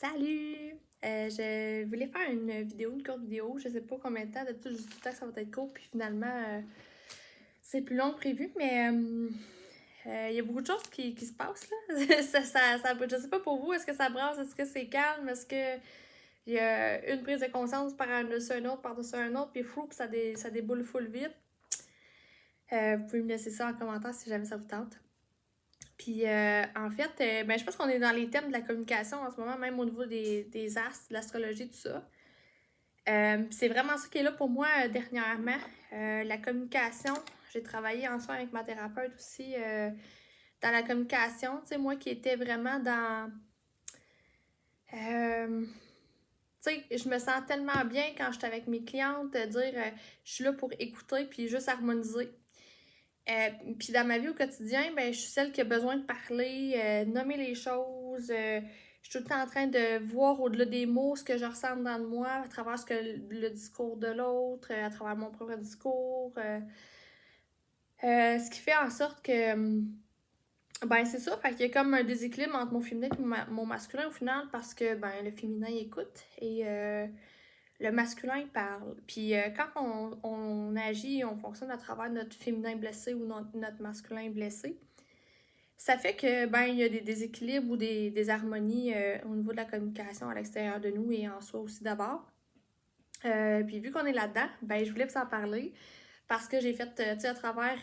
Salut! Je voulais faire une courte vidéo. Je sais pas combien de temps. D'habitude, je dis tout le temps que ça va être court, puis finalement, c'est plus long que prévu, mais il y a beaucoup de choses qui se passent là. Je sais pas pour vous, est-ce que ça brasse, est-ce que c'est calme, est-ce que il y a une prise de conscience par-dessus un autre, par-dessus un autre, puis fou, puis ça déboule full vite. Vous pouvez me laisser ça en commentaire si jamais ça vous tente. Puis en fait, ben, je pense qu'on est dans les thèmes de la communication en ce moment, même au niveau des astres, de l'astrologie, tout ça. C'est vraiment ça qui est là pour moi dernièrement. La communication, j'ai travaillé ensemble avec ma thérapeute aussi dans la communication. Tu sais, moi qui étais vraiment dans. Tu sais, je me sens tellement bien quand j'étais avec mes clientes de dire je suis là pour écouter puis juste harmoniser. Puis dans ma vie au quotidien, ben, je suis celle qui a besoin de parler, nommer les choses. Je suis tout le temps en train de voir au-delà des mots ce que je ressens dans de moi, à travers le discours de l'autre, à travers mon propre discours. Ce qui fait en sorte que, ben, c'est ça, fait qu'il y a comme un déséquilibre entre mon féminin et mon masculin au final parce que, ben, le féminin écoute et le masculin il parle. Puis quand on agit, on fonctionne à travers notre féminin blessé ou notre masculin blessé, ça fait que ben il y a des déséquilibres ou des harmonies au niveau de la communication à l'extérieur de nous et en soi aussi d'abord. Puis vu qu'on est là-dedans, ben je voulais vous en parler parce que j'ai fait, tu sais, à travers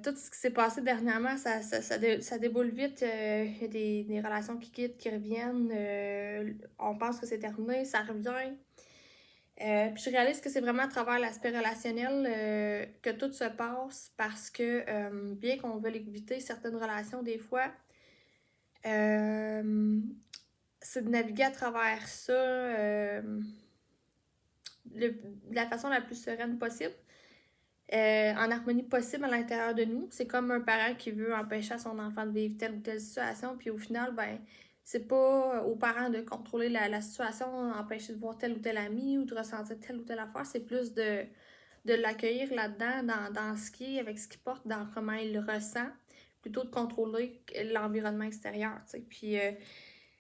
tout ce qui s'est passé dernièrement, ça déboule vite. Il y a des relations qui quittent, qui reviennent. On pense que c'est terminé, ça revient. Puis je réalise que c'est vraiment à travers l'aspect relationnel que tout se passe parce que bien qu'on veuille éviter certaines relations des fois, c'est de naviguer à travers ça de la façon la plus sereine possible, en harmonie possible à l'intérieur de nous. C'est comme un parent qui veut empêcher à son enfant de vivre telle ou telle situation, puis au final, ben c'est pas aux parents de contrôler la situation, empêcher de voir tel ou tel ami ou de ressentir telle ou telle affaire, c'est plus de l'accueillir là-dedans, dans ce qui est, avec ce qu'il porte, dans comment il le ressent, plutôt de contrôler l'environnement extérieur, tu sais. Puis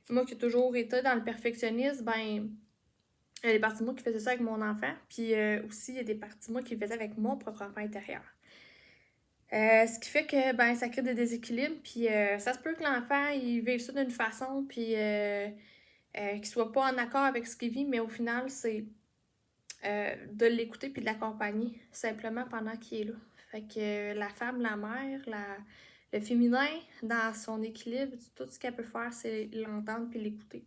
moi qui ai toujours été dans le perfectionnisme, ben il y a des parties de moi qui faisaient ça avec mon enfant, puis aussi il y a des parties de moi qui le faisaient avec mon propre enfant intérieur. Ce qui fait que ben ça crée des déséquilibres, puis ça se peut que l'enfant il vive ça d'une façon, puis qu'il soit pas en accord avec ce qu'il vit, mais au final c'est de l'écouter puis de l'accompagner simplement pendant qu'il est là. Fait que la femme, la mère, le féminin, dans son équilibre, tout ce qu'elle peut faire, c'est l'entendre puis l'écouter.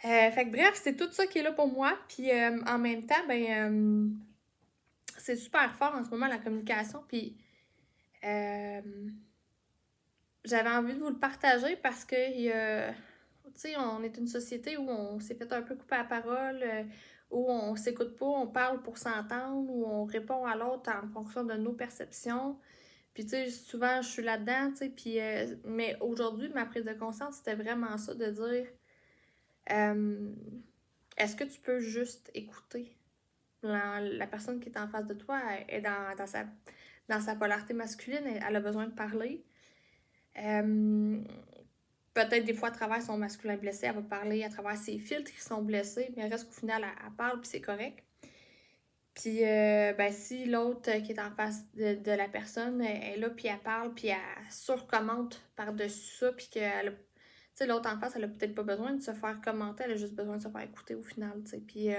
Fait que bref, c'est tout ça qui est là pour moi. Puis en même temps, ben c'est super fort en ce moment la communication. Puis j'avais envie de vous le partager parce que tu sais, on est une société où on s'est fait un peu couper la parole, où on s'écoute pas, on parle pour s'entendre, où on répond à l'autre en fonction de nos perceptions. Puis tu sais, souvent je suis là-dedans, tu sais, puis mais aujourd'hui, ma prise de conscience, c'était vraiment ça, de dire euh, est-ce que tu peux juste écouter? La personne qui est en face de toi est dans sa polarité masculine, elle a besoin de parler. Peut-être des fois à travers son masculin blessé, elle va parler à travers ses filtres qui sont blessés, mais reste qu'au final, elle parle puis c'est correct. Puis, ben, si l'autre qui est en face de la personne est là, puis elle parle, puis elle surcommente par-dessus ça, puis qu'elle a. Tu sais, l'autre en face, elle a peut-être pas besoin de se faire commenter, elle a juste besoin de se faire écouter au final, tu sais. Puis,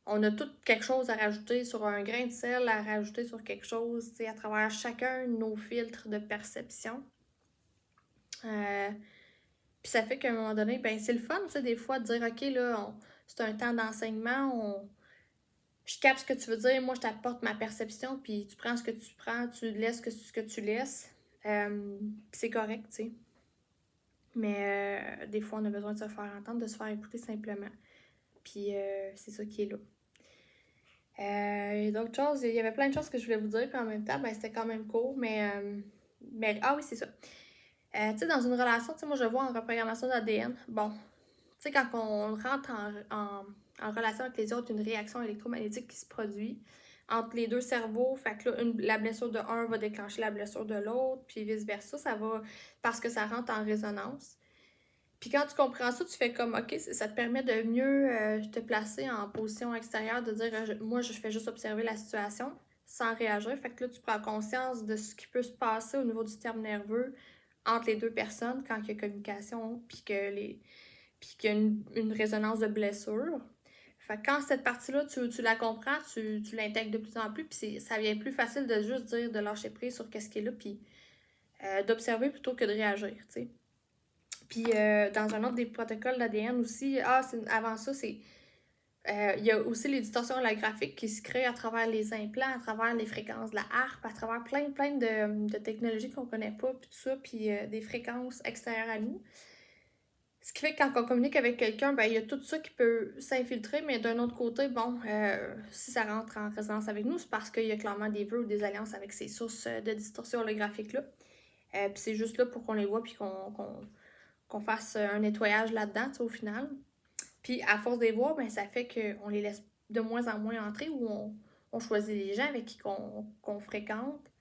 on a tout quelque chose à rajouter sur un grain de sel, à rajouter sur quelque chose, tu sais, à travers chacun de nos filtres de perception. Puis ça fait qu'à un moment donné, ben c'est le fun, tu sais, des fois, de dire, OK, là, c'est un temps d'enseignement, je capte ce que tu veux dire, moi, je t'apporte ma perception, puis tu prends ce que tu prends, tu laisses ce que tu laisses. Puis c'est correct, tu sais. Mais des fois, on a besoin de se faire entendre, de se faire écouter simplement. Puis c'est ça qui est là. Il y a d'autres choses, il y avait plein de choses que je voulais vous dire, puis en même temps, ben c'était quand même court, mais ah oui, c'est ça. Tu sais, dans une relation, tu sais, moi, je vois en reprogrammation d'ADN, bon, tu sais, quand on rentre en relation avec les autres, une réaction électromagnétique qui se produit. entre les deux cerveaux. Fait que là, la blessure de un va déclencher la blessure de l'autre, puis vice-versa. Ça va parce que ça rentre en résonance. Puis quand tu comprends ça, tu fais comme, OK, ça te permet de mieux te placer en position extérieure, de dire, moi, je fais juste observer la situation sans réagir. Fait que là, tu prends conscience de ce qui peut se passer au niveau du système nerveux entre les deux personnes quand il y a communication, puis qu'il y a une résonance de blessure. Fait que quand cette partie-là, tu la comprends, tu l'intègres de plus en plus, puis ça devient plus facile de juste dire, de lâcher prise sur qu'est-ce qui est là, puis d'observer plutôt que de réagir, tu sais. Puis dans un autre des protocoles d'ADN aussi, avant ça, il y a aussi les distorsions holographiques qui se créent à travers les implants, à travers les fréquences de la harpe, à travers plein de technologies qu'on connaît pas, puis tout ça, puis des fréquences extérieures à nous. Ce qui fait que quand on communique avec quelqu'un, ben il y a tout ça qui peut s'infiltrer, mais d'un autre côté, bon, si ça rentre en résonance avec nous, c'est parce qu'il y a clairement des vœux ou des alliances avec ces sources de distorsion holographique-là. Puis c'est juste là pour qu'on les voit, puis qu'on fasse un nettoyage là-dedans, au final. Puis à force de les voir, ben, ça fait qu'on les laisse de moins en moins entrer ou on choisit les gens avec qui qu'on fréquente.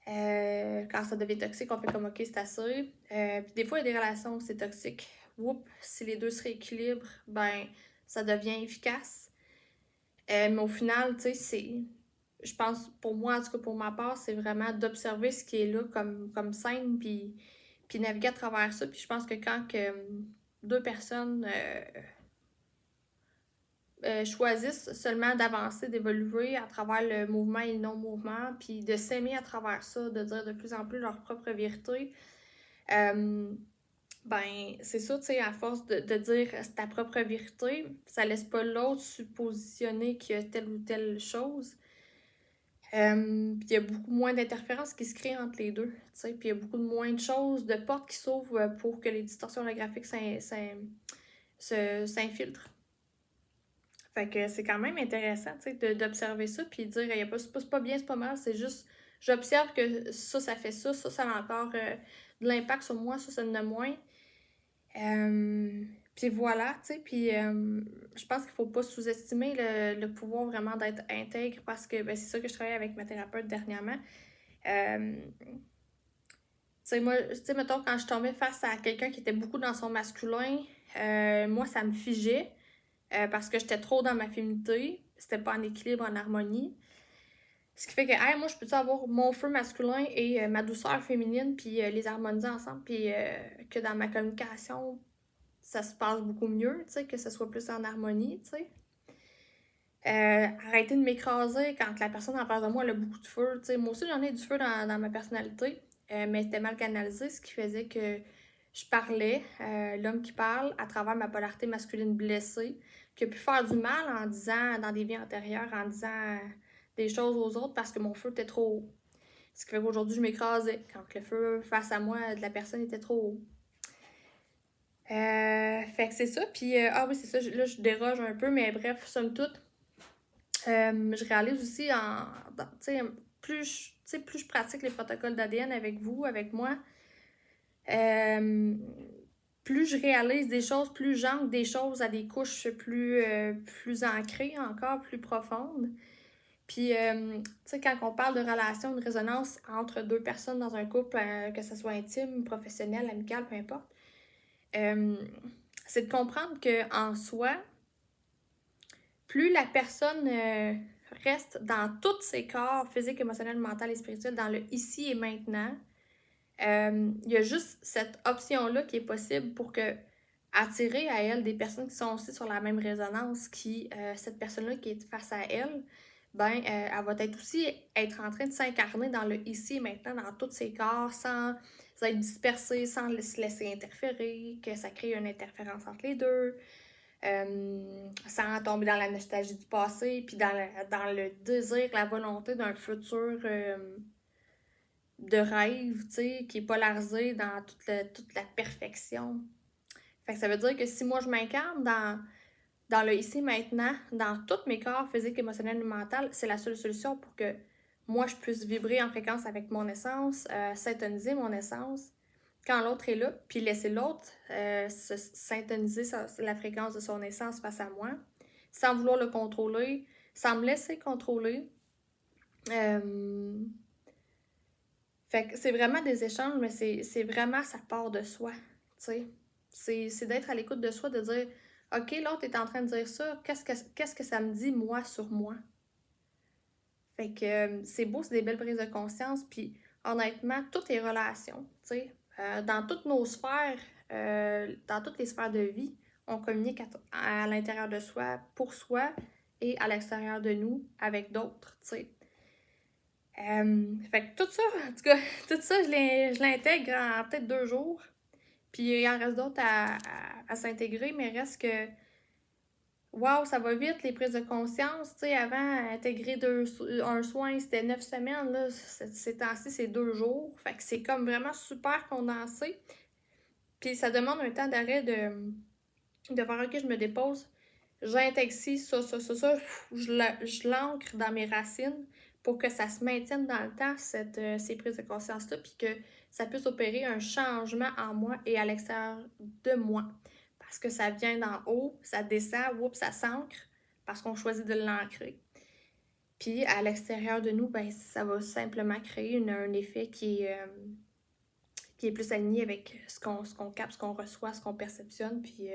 Quand ça devient toxique, on fait comme OK, c'est assez. Puis des fois, il y a des relations où c'est toxique. Si les deux se rééquilibrent, ben ça devient efficace. Mais au final, tu sais, je pense, pour moi, en tout cas pour ma part, c'est vraiment d'observer ce qui est là comme scène, puis naviguer à travers ça. Puis je pense que quand deux personnes choisissent seulement d'avancer, d'évoluer à travers le mouvement et le non-mouvement, puis de s'aimer à travers ça, de dire de plus en plus leur propre vérité, ben c'est ça, tu sais, à force de dire ta propre vérité, ça laisse pas l'autre suppositionner qu'il y a telle ou telle chose. Puis il y a beaucoup moins d'interférences qui se créent entre les deux, tu sais, puis il y a beaucoup moins de choses, de portes qui s'ouvrent pour que les distorsions holographiques s'infiltrent. Fait que c'est quand même intéressant, tu sais, d'observer ça, puis de dire, c'est pas bien, c'est pas mal, c'est juste, j'observe que ça fait ça a encore de l'impact sur moi, ça en a moins. Puis voilà, tu sais, puis je pense qu'il faut pas sous-estimer le pouvoir vraiment d'être intègre, parce que ben, c'est ça que je travaille avec ma thérapeute dernièrement. Tu sais, moi, tu sais, mettons, quand je tombais face à quelqu'un qui était beaucoup dans son masculin, moi, ça me figeait. Parce que j'étais trop dans ma féminité, c'était pas en équilibre, en harmonie. Ce qui fait que, hey, moi, je peux avoir mon feu masculin et ma douceur féminine, puis les harmoniser ensemble, puis que dans ma communication, ça se passe beaucoup mieux, tu sais, que ce soit plus en harmonie, tu sais. Arrêter de m'écraser quand la personne en face de moi elle a beaucoup de feu, tu sais. Moi aussi, j'en ai du feu dans ma personnalité, mais c'était mal canalisé, ce qui faisait que je parlais, l'homme qui parle, à travers ma polarité masculine blessée, qui a pu faire du mal en disant, dans des vies antérieures, en disant des choses aux autres parce que mon feu était trop haut. Ce qui fait qu'aujourd'hui, je m'écrasais quand le feu face à moi de la personne était trop haut. Fait que c'est ça. Puis, oui, c'est ça. Là, je déroge un peu, mais bref, somme toute, je réalise aussi, plus je pratique les protocoles d'ADN avec vous, avec moi, plus je réalise des choses, plus j'ancre des choses à des couches plus ancrées encore, plus profondes. Puis, tu sais, quand on parle de relation, de résonance entre deux personnes dans un couple, que ce soit intime, professionnel, amical, peu importe, c'est de comprendre qu'en soi, plus la personne reste dans tous ses corps, physique, émotionnel, mental et spirituel, dans le ici et maintenant, il y a juste cette option-là qui est possible pour que attirer à elle des personnes qui sont aussi sur la même résonance cette personne-là qui est face à elle, ben, elle va être en train de s'incarner dans le ici et maintenant, dans tous ses corps, sans être dispersée, sans se laisser interférer, que ça crée une interférence entre les deux, sans tomber dans la nostalgie du passé, puis dans le désir, la volonté d'un futur de rêve, tu sais, qui est polarisé dans toute la perfection. Fait que ça veut dire que si moi je m'incarne dans le ici maintenant, dans tous mes corps physiques, émotionnels et mental, c'est la seule solution pour que moi je puisse vibrer en fréquence avec mon essence, syntoniser mon essence quand l'autre est là, puis laisser l'autre syntoniser la fréquence de son essence face à moi, sans vouloir le contrôler, sans me laisser contrôler, Euh, Fait que c'est vraiment des échanges, mais c'est vraiment, ça part de soi, tu sais. C'est d'être à l'écoute de soi, de dire, OK, l'autre est en train de dire ça, qu'est-ce que ça me dit, moi, sur moi? Fait que c'est beau, c'est des belles prises de conscience, puis honnêtement, toutes les relations, tu sais, dans toutes nos sphères, dans toutes les sphères de vie, on communique à l'intérieur de soi, pour soi, et à l'extérieur de nous, avec d'autres, tu sais. Fait que tout ça, en tout cas, tout ça, je l'intègre en peut-être 2 jours. Puis il en reste d'autres à s'intégrer, mais reste que, waouh, ça va vite, les prises de conscience. Tu sais, avant, intégrer un soin, c'était 9 semaines. Là, ces temps-ci, c'est 2 jours. Fait que c'est comme vraiment super condensé. Puis ça demande un temps d'arrêt de faire, OK, je me dépose, j'intègre ci, ça, je l'ancre dans mes racines pour que ça se maintienne dans le temps, ces prises de conscience-là, puis que ça puisse opérer un changement en moi et à l'extérieur de moi. Parce que ça vient d'en haut, ça descend, oups, ça s'ancre, parce qu'on choisit de l'ancrer. Puis à l'extérieur de nous, ben, ça va simplement créer un effet qui est plus aligné avec ce qu'on capte, ce qu'on reçoit, ce qu'on perceptionne, puis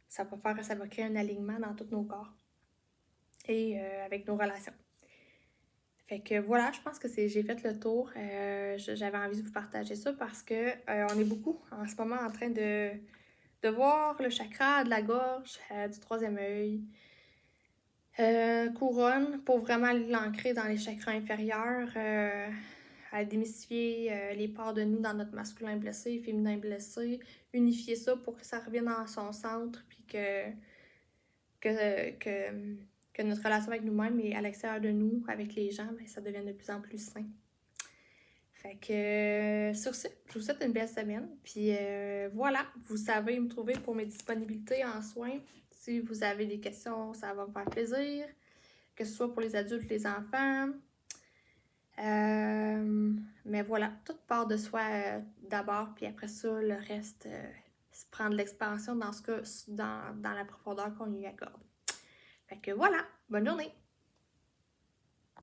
ça va créer un alignement dans tous nos corps et avec nos relations. Fait que voilà, je pense que j'ai fait le tour. J'avais envie de vous partager ça parce que on est beaucoup en ce moment en train de voir le chakra de la gorge, du troisième œil, couronne, pour vraiment l'ancrer dans les chakras inférieurs, à démystifier les parts de nous dans notre masculin blessé, féminin blessé, unifier ça pour que ça revienne dans son centre, puis que, que, que notre relation avec nous-mêmes et à l'extérieur de nous, avec les gens, ben, ça devienne de plus en plus sain. Fait que sur ce, je vous souhaite une belle semaine. Puis voilà, vous savez me trouver pour mes disponibilités en soins. Si vous avez des questions, ça va me faire plaisir. Que ce soit pour les adultes, les enfants. Mais voilà, toute part de soi d'abord, puis après ça, le reste, se prend de l'expansion dans ce cas, dans la profondeur qu'on lui accorde. Fait que voilà, bonne journée!